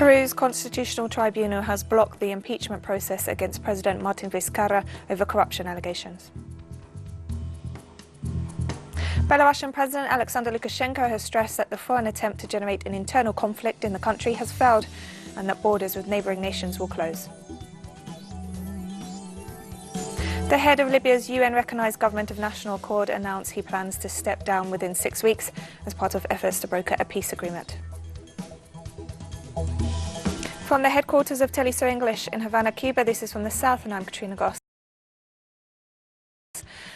Peru's constitutional tribunal has blocked the impeachment process against President Martin Vizcarra over corruption allegations. Belarusian President Alexander Lukashenko has stressed that the foreign attempt to generate an internal conflict in the country has failed and that borders with neighbouring nations will close. The head of Libya's UN-recognised Government of National Accord announced he plans to step down within 6 weeks as part of efforts to broker a peace agreement. From the headquarters of TeleSUR English in Havana, Cuba, this is from the south, and I'm Katrina Goss.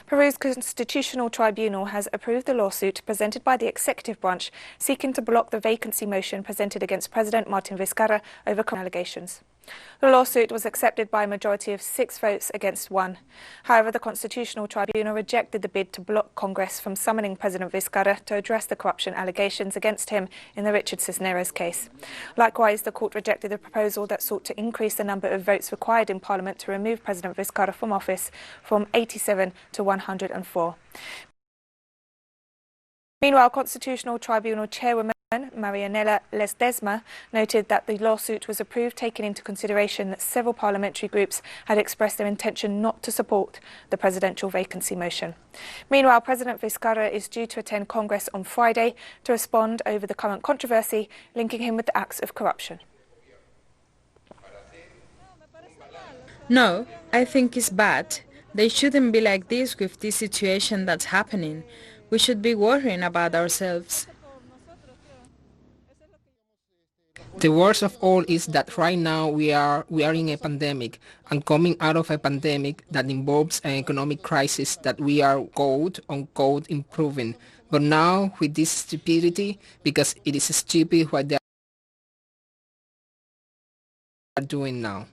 Peru's constitutional tribunal has approved the lawsuit presented by the executive branch seeking to block the vacancy motion presented against President Martin Vizcarra over corruption allegations. The lawsuit was accepted by a majority of 6 votes against 1. However, the Constitutional Tribunal rejected the bid to block Congress from summoning President Vizcarra to address the corruption allegations against him in the Richard Cisneros case. Likewise, the court rejected the proposal that sought to increase the number of votes required in Parliament to remove President Vizcarra from office from 87 to 104. Meanwhile, Constitutional Tribunal Chairwoman Marianela Ledesma noted that the lawsuit was approved taking into consideration that several parliamentary groups had expressed their intention not to support the presidential vacancy motion. Meanwhile, President Vizcarra is due to attend Congress on Friday to respond over the current controversy linking him with the acts of corruption. No, I think it's bad. They shouldn't be like this with this situation that's happening. We should be worrying about ourselves. The worst of all is that right now we are in a pandemic, and coming out of a pandemic that involves an economic crisis that we are quote unquote improving. But now with this stupidity, because it is stupid what they are doing now.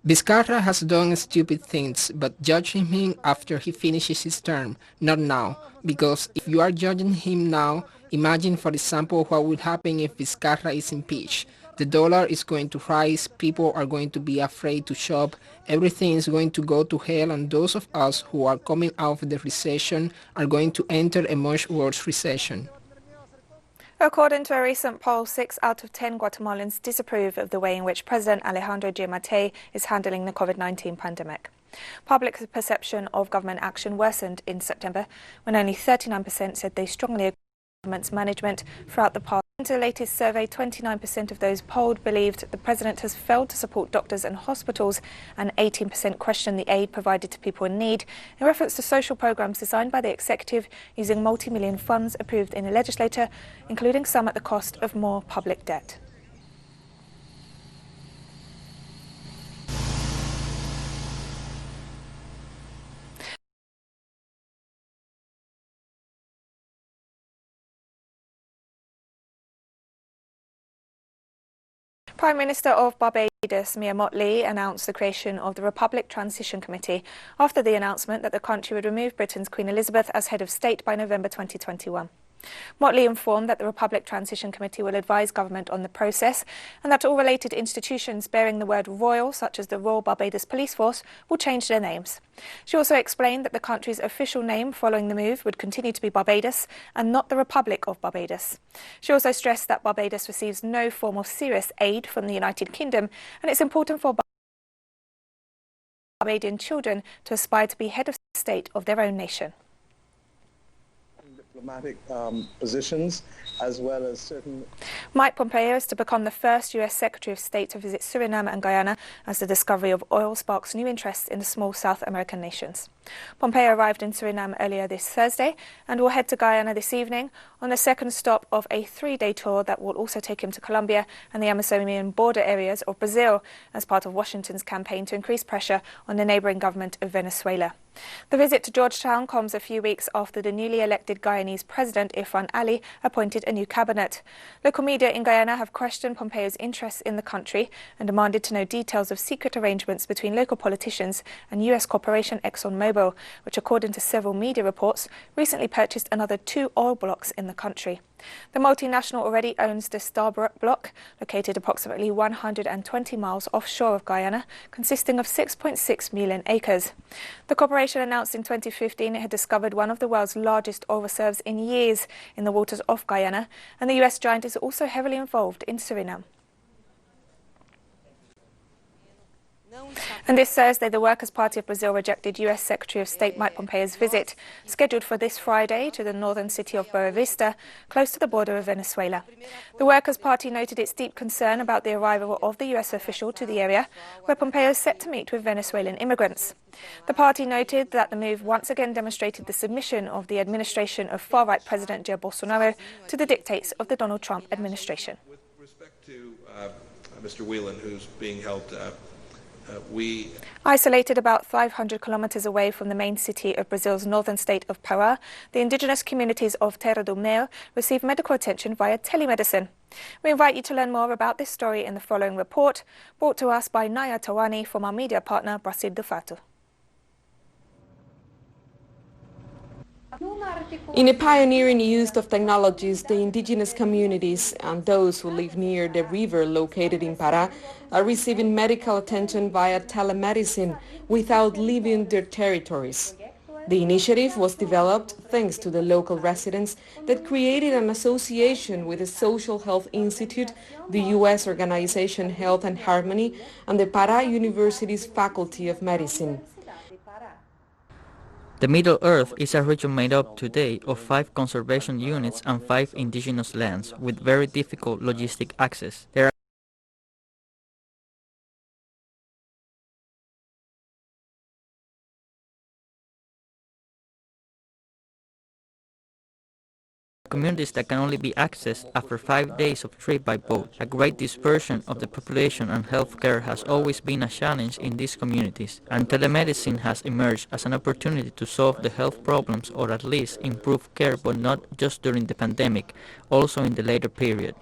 Vizcarra has done stupid things, but judging him after he finishes his term, not now. Because if you are judging him now, imagine, for example, what will happen if Vizcarra is impeached. The dollar is going to rise, people are going to be afraid to shop, everything is going to go to hell, and those of us who are coming out of the recession are going to enter a much worse recession. According to a recent poll, 6 out of 10 Guatemalans disapprove of the way in which President Alejandro Giammattei is handling the COVID-19 pandemic. Public perception of government action worsened in September, when only 39% said they strongly agree with the government's management throughout the past. In the latest survey, 29% of those polled believed the president has failed to support doctors and hospitals, and 18% questioned the aid provided to people in need in reference to social programs designed by the executive using multi-million funds approved in the legislature, including some at the cost of more public debt. Prime Minister of Barbados, Mia Mottley, announced the creation of the Republic Transition Committee after the announcement that the country would remove Britain's Queen Elizabeth as head of state by November 2021. Mottley informed that the Republic Transition Committee will advise government on the process and that all related institutions bearing the word royal, such as the Royal Barbados Police Force, will change their names. She also explained that the country's official name following the move would continue to be Barbados and not the Republic of Barbados. She also stressed that Barbados receives no form of serious aid from the United Kingdom, and it's important for Barbadian children to aspire to be head of state of their own nation. Diplomatic positions, as well as certain... Mike Pompeo is to become the first US Secretary of State to visit Suriname and Guyana, as the discovery of oil sparks new interest in the small South American nations. Pompeo arrived in Suriname earlier this Thursday and will head to Guyana this evening on the second stop of a 3-day tour that will also take him to Colombia and the Amazonian border areas of Brazil as part of Washington's campaign to increase pressure on the neighbouring government of Venezuela. The visit to Georgetown comes a few weeks after the newly elected Guyanese president, Irfan Ali, appointed a new cabinet. Local media in Guyana have questioned Pompeo's interests in the country and demanded to know details of secret arrangements between local politicians and US corporation ExxonMobil. ExxonMobil, which according to several media reports, recently purchased another 2 oil blocks in the country. The multinational already owns the Starbuck block, located approximately 120 miles offshore of Guyana, consisting of 6.6 million acres. The corporation announced in 2015 it had discovered one of the world's largest oil reserves in years in the waters off Guyana, and the US giant is also heavily involved in Suriname. And this Thursday, the Workers' Party of Brazil rejected US Secretary of State Mike Pompeo's visit, scheduled for this Friday to the northern city of Boa Vista, close to the border of Venezuela. The Workers' Party noted its deep concern about the arrival of the US official to the area, where Pompeo is set to meet with Venezuelan immigrants. The party noted that the move once again demonstrated the submission of the administration of far-right President Jair Bolsonaro to the dictates of the Donald Trump administration. With respect to Mr. Whelan, who's being held Isolated about 500 kilometers away from the main city of Brazil's northern state of Peru, the indigenous communities of Terra do Meio receive medical attention via telemedicine. We invite you to learn more about this story in the following report, brought to us by Naya Tawani from our media partner Brasil de Fato. In a pioneering use of technologies, the indigenous communities and those who live near the river located in Pará are receiving medical attention via telemedicine without leaving their territories. The initiative was developed thanks to the local residents that created an association with the Social Health Institute, the U.S. organization Health and Harmony, and the Pará University's Faculty of Medicine. The Middle Earth is a region made up today of 5 conservation units and 5 indigenous lands with very difficult logistic access. There are communities that can only be accessed after 5 days of trip by boat. A great dispersion of the population and healthcare has always been a challenge in these communities, and telemedicine has emerged as an opportunity to solve the health problems or at least improve care, but not just during the pandemic, also in the later period.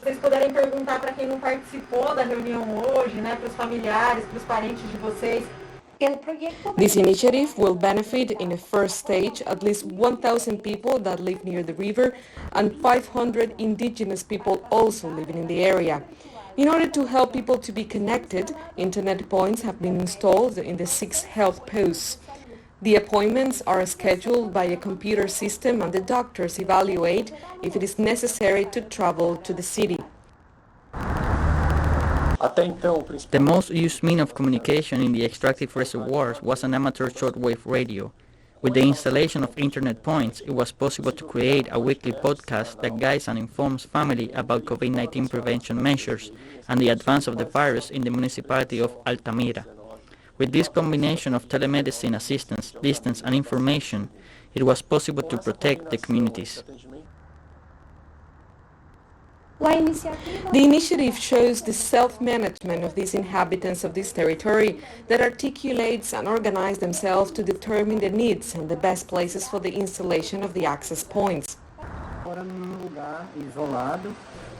Vocês puderem perguntar para quem não participou da reunião hoje, né, para os familiares, para os parentes de vocês. This initiative will benefit in a first stage at least 1,000 people that live near the river and 500 indigenous people also living in the area. In order to help people to be connected, internet points have been installed in the 6 health posts. The appointments are scheduled by a computer system and the doctors evaluate if it is necessary to travel to the city. The most used means of communication in the extractive reservoirs was an amateur shortwave radio. With the installation of internet points, it was possible to create a weekly podcast that guides and informs family about COVID-19 prevention measures and the advance of the virus in the municipality of Altamira. With this combination of telemedicine assistance, distance and information, it was possible to protect the communities. The initiative shows the self-management of these inhabitants of this territory that articulates and organize themselves to determine the needs and the best places for the installation of the access points.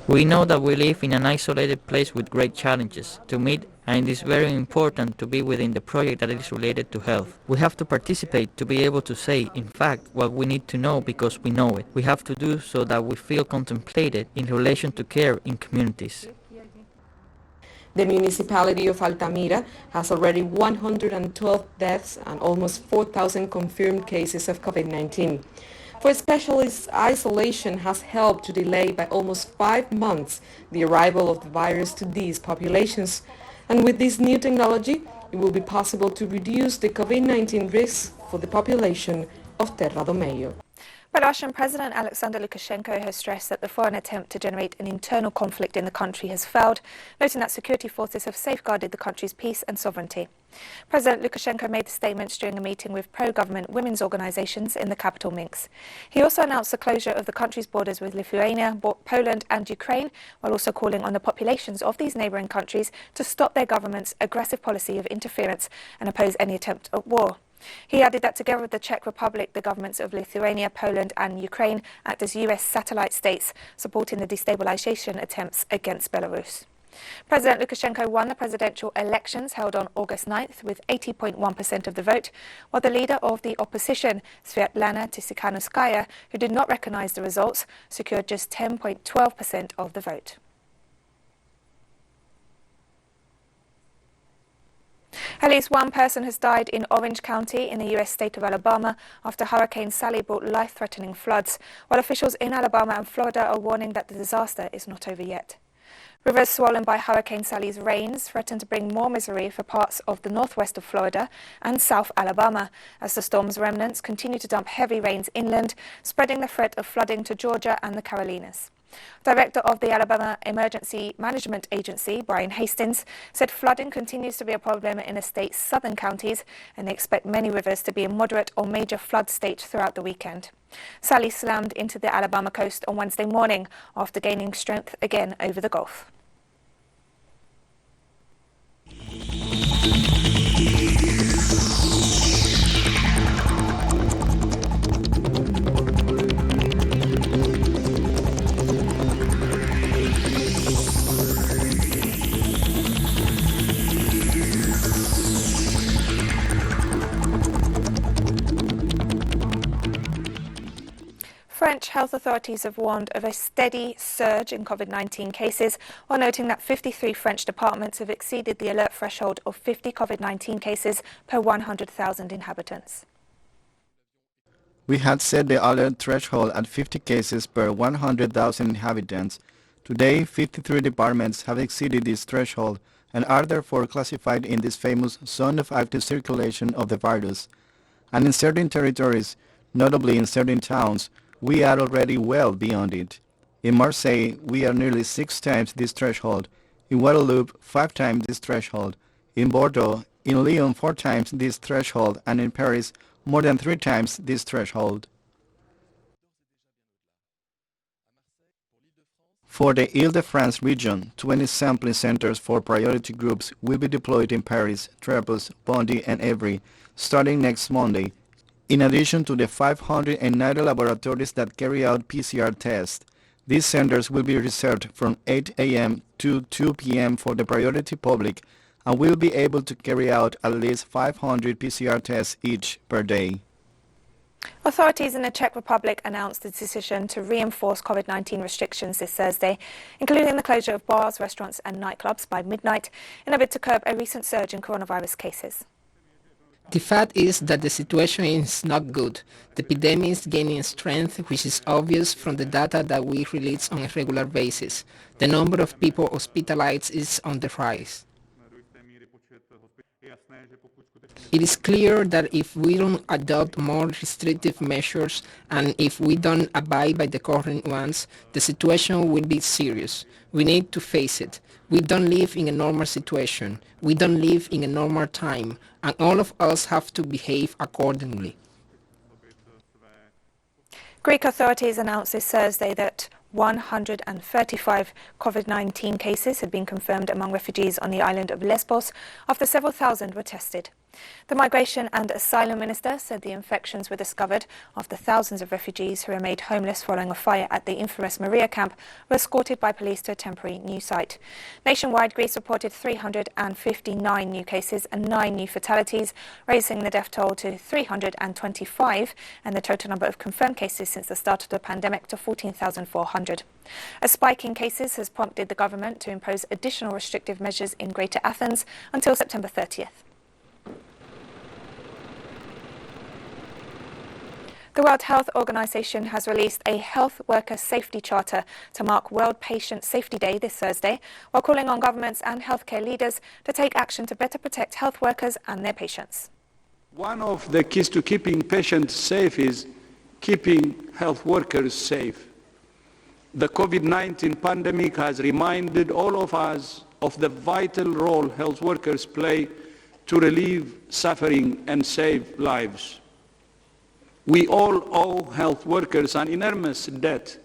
We know that we live in an isolated place with great challenges to meet, and it is very important to be within the project that is related to health. We have to participate to be able to say, in fact, what we need to know because we know it. We have to do so that we feel contemplated in relation to care in communities. The municipality of Altamira has already 112 deaths and almost 4,000 confirmed cases of COVID-19. For specialists, isolation has helped to delay by almost 5 months the arrival of the virus to these populations. And with this new technology, it will be possible to reduce the COVID-19 risks for the population of Terra do Meio. Belarusian President Alexander Lukashenko has stressed that the foreign attempt to generate an internal conflict in the country has failed, noting that security forces have safeguarded the country's peace and sovereignty. President Lukashenko made the statements during a meeting with pro-government women's organizations in the capital Minsk. He also announced the closure of the country's borders with Lithuania, Poland and Ukraine, while also calling on the populations of these neighbouring countries to stop their government's aggressive policy of interference and oppose any attempt at war. He added that together with the Czech Republic, the governments of Lithuania, Poland and Ukraine act as US satellite states, supporting the destabilization attempts against Belarus. President Lukashenko won the presidential elections held on August 9th with 80.1% of the vote, while the leader of the opposition, Svetlana Tsikhanouskaya, who did not recognize the results, secured just 10.12% of the vote. At least one person has died in Orange County in the U.S. state of Alabama after Hurricane Sally brought life-threatening floods, while officials in Alabama and Florida are warning that the disaster is not over yet. Rivers swollen by Hurricane Sally's rains threaten to bring more misery for parts of the northwest of Florida and South Alabama, as the storm's remnants continue to dump heavy rains inland, spreading the threat of flooding to Georgia and the Carolinas. Director of the Alabama Emergency Management Agency, Brian Hastings, said flooding continues to be a problem in the state's southern counties, and they expect many rivers to be a moderate or major flood state throughout the weekend. Sally slammed into the Alabama coast on Wednesday morning after gaining strength again over the Gulf. French health authorities have warned of a steady surge in COVID-19 cases, while noting that 53 French departments have exceeded the alert threshold of 50 COVID-19 cases per 100,000 inhabitants. We had set the alert threshold at 50 cases per 100,000 inhabitants. Today, 53 departments have exceeded this threshold and are therefore classified in this famous zone of active circulation of the virus. And in certain territories, notably in certain towns, we are already well beyond it. In Marseille, we are nearly 6 times this threshold. In Guadeloupe, 5 times this threshold. In Bordeaux, in Lyon, 4 times this threshold, and in Paris, more than 3 times this threshold. For the Île-de-France region, 20 sampling centers for priority groups will be deployed in Paris, Trepoos, Bondy, and Évry, starting next Monday, in addition to the 590 laboratories that carry out PCR tests. These centers will be reserved from 8 a.m. to 2 p.m. for the priority public and will be able to carry out at least 500 PCR tests each per day. Authorities in the Czech Republic announced the decision to reinforce COVID-19 restrictions this Thursday, including the closure of bars, restaurants and nightclubs by midnight in a bid to curb a recent surge in coronavirus cases. The fact is that the situation is not good. The epidemic is gaining strength, which is obvious from the data that we release on a regular basis. The number of people hospitalized is on the rise. It is clear that if we don't adopt more restrictive measures and if we don't abide by the current ones, the situation will be serious. We need to face it. We don't live in a normal situation. We don't live in a normal time, and all of us have to behave accordingly. Greek authorities announced this Thursday that 135 COVID-19 cases had been confirmed among refugees on the island of Lesbos after several thousand were tested. The Migration and Asylum Minister said the infections were discovered after thousands of refugees who were made homeless following a fire at the infamous Moria camp were escorted by police to a temporary new site. Nationwide, Greece reported 359 new cases and 9 new fatalities, raising the death toll to 325 and the total number of confirmed cases since the start of the pandemic to 14,400. A spike in cases has prompted the government to impose additional restrictive measures in Greater Athens until September 30th. The World Health Organization has released a health worker safety charter to mark World Patient Safety Day this Thursday, while calling on governments and healthcare leaders to take action to better protect health workers and their patients. One of the keys to keeping patients safe is keeping health workers safe. The COVID-19 pandemic has reminded all of us of the vital role health workers play to relieve suffering and save lives. We all owe health workers an enormous debt,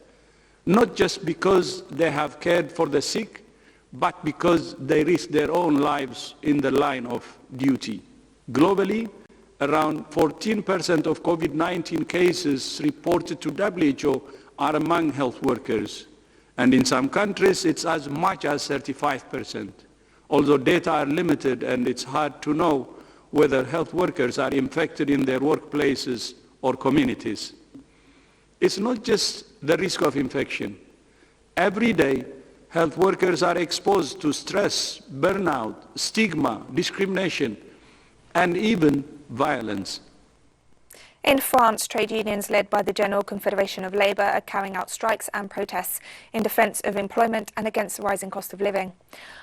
not just because they have cared for the sick, but because they risk their own lives in the line of duty. Globally, around 14% of COVID-19 cases reported to WHO are among health workers, And in some countries, it's as much as 35%. Although data are limited and it's hard to know whether health workers are infected in their workplaces or communities. It's not just the risk of infection. Every day, health workers are exposed to stress, burnout, stigma, discrimination, and even violence. In France, trade unions led by the General Confederation of Labour are carrying out strikes and protests in defence of employment and against the rising cost of living.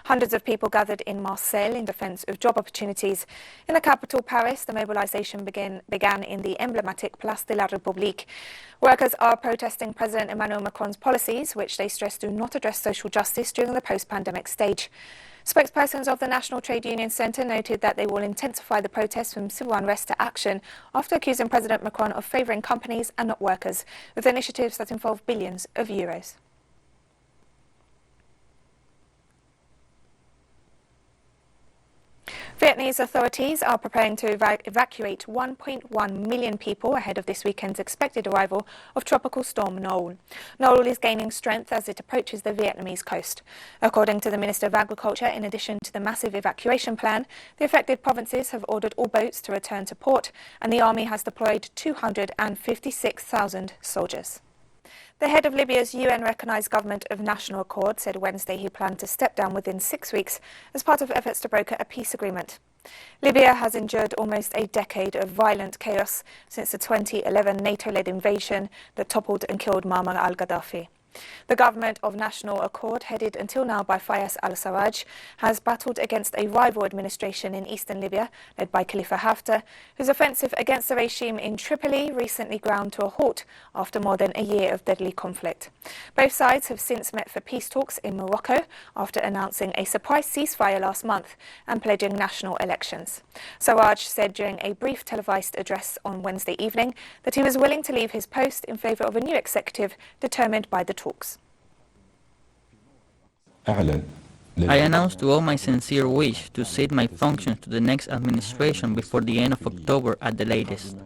Hundreds of people gathered in Marseille in defence of job opportunities. In the capital, Paris, the mobilisation began in the emblematic Place de la République. Workers are protesting President Emmanuel Macron's policies, which they stress do not address social justice during the post-pandemic stage. Spokespersons of the National Trade Union Centre noted that they will intensify the protests from civil unrest to action after accusing President Macron of favouring companies and not workers, with initiatives that involve billions of euros. Vietnamese authorities are preparing to evacuate 1.1 million people ahead of this weekend's expected arrival of tropical storm Noel. Noel is gaining strength as it approaches the Vietnamese coast. According to the Minister of Agriculture, in addition to the massive evacuation plan, the affected provinces have ordered all boats to return to port, and the army has deployed 256,000 soldiers. The head of Libya's UN-recognised government of national accord said Wednesday he planned to step down within 6 weeks as part of efforts to broker a peace agreement. Libya has endured almost a decade of violent chaos since the 2011 NATO-led invasion that toppled and killed Muammar al-Gaddafi. The government of national accord, headed until now by Fayez al-Sarraj, has battled against a rival administration in eastern Libya, led by Khalifa Haftar, whose offensive against the regime in Tripoli recently ground to a halt after more than a year of deadly conflict. Both sides have since met for peace talks in Morocco after announcing a surprise ceasefire last month and pledging national elections. Sarraj said during a brief televised address on Wednesday evening that he was willing to leave his post in favour of a new executive determined by the talks. I announced to all my sincere wish to cede my functions to the next administration before the end of October at the latest.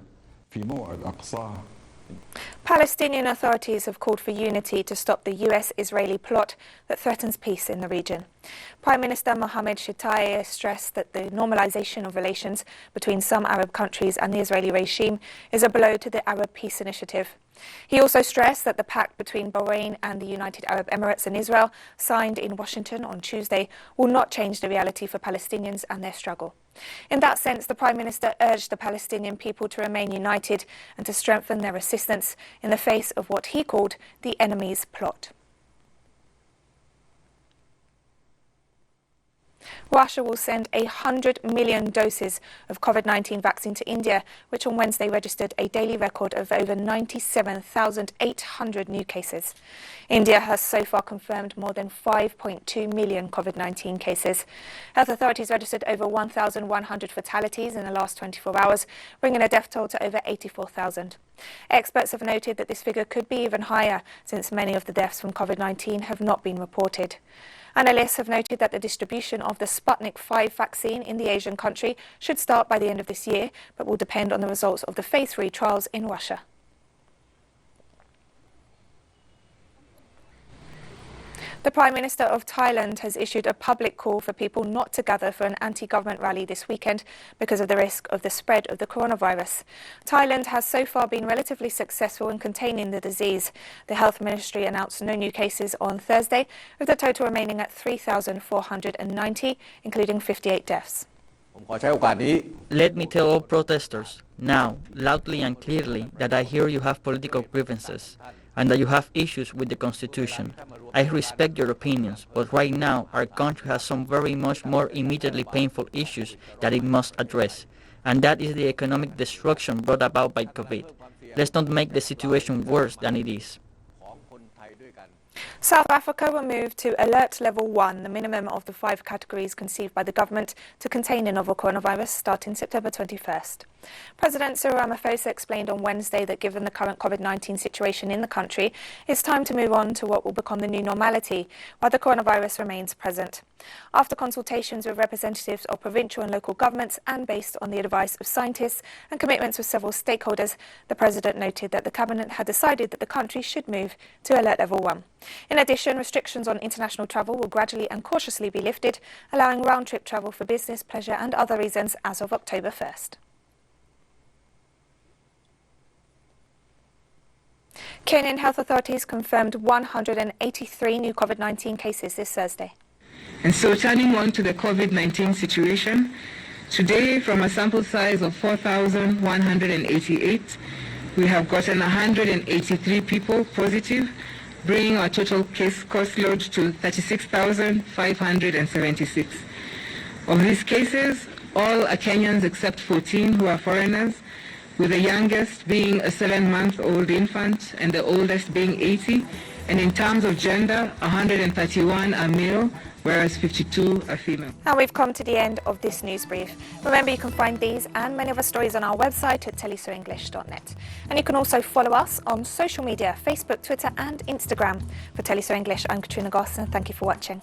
Palestinian authorities have called for unity to stop the US-Israeli plot that threatens peace in the region. Prime Minister Mohammed Shtayyeh stressed that the normalization of relations between some Arab countries and the Israeli regime is a blow to the Arab Peace Initiative. He also stressed that the pact between Bahrain and the United Arab Emirates and Israel, signed in Washington on Tuesday, will not change the reality for Palestinians and their struggle. In that sense, the Prime Minister urged the Palestinian people to remain united and to strengthen their resistance in the face of what he called the enemy's plot. Russia will send 100 million doses of COVID-19 vaccine to India, which on Wednesday registered a daily record of over 97,800 new cases. India has so far confirmed more than 5.2 million COVID-19 cases. Health authorities registered over 1,100 fatalities in the last 24 hours, bringing the death toll to over 84,000. Experts have noted that this figure could be even higher, since many of the deaths from COVID-19 have not been reported. Analysts have noted that the distribution of the Sputnik V vaccine in the Asian country should start by the end of this year, but will depend on the results of the Phase 3 trials in Russia. The Prime Minister of Thailand has issued a public call for people not to gather for an anti-government rally this weekend because of the risk of the spread of the coronavirus. Thailand has so far been relatively successful in containing the disease. The Health Ministry announced no new cases on Thursday, with the total remaining at 3,490, including 58 deaths. Let me tell all protesters, now, loudly and clearly, that I hear you have political grievances and that you have issues with the Constitution. I respect your opinions, but right now our country has some very much more immediately painful issues that it must address, and that is the economic destruction brought about by COVID. Let's not make the situation worse than it is. South Africa will move to Alert Level 1, the minimum of the 5 categories conceived by the government to contain the novel coronavirus, starting September 21st. President Cyril Ramaphosa explained on Wednesday that given the current COVID-19 situation in the country, it's time to move on to what will become the new normality, while the coronavirus remains present. After consultations with representatives of provincial and local governments and based on the advice of scientists and commitments with several stakeholders, the President noted that the Cabinet had decided that the country should move to Alert Level 1. In addition, restrictions on international travel will gradually and cautiously be lifted, allowing round-trip travel for business, pleasure and other reasons as of October 1st. Kenyan health authorities confirmed 183 new COVID-19 cases this Thursday. And so turning on to the COVID-19 situation, today from a sample size of 4,188, we have gotten 183 people positive, bringing our total case cost load to 36,576. Of these cases, all are Kenyans except 14 who are foreigners, with the youngest being a 7-month-old infant and the oldest being 80. And in terms of gender, 131 are male, whereas 52 are female. Now we've come to the end of this news brief. Remember, you can find these and many other stories on our website at telesurenglish.net. And you can also follow us on social media, Facebook, Twitter and Instagram. For TeleSUR English, I'm Katrina Goss, and thank you for watching.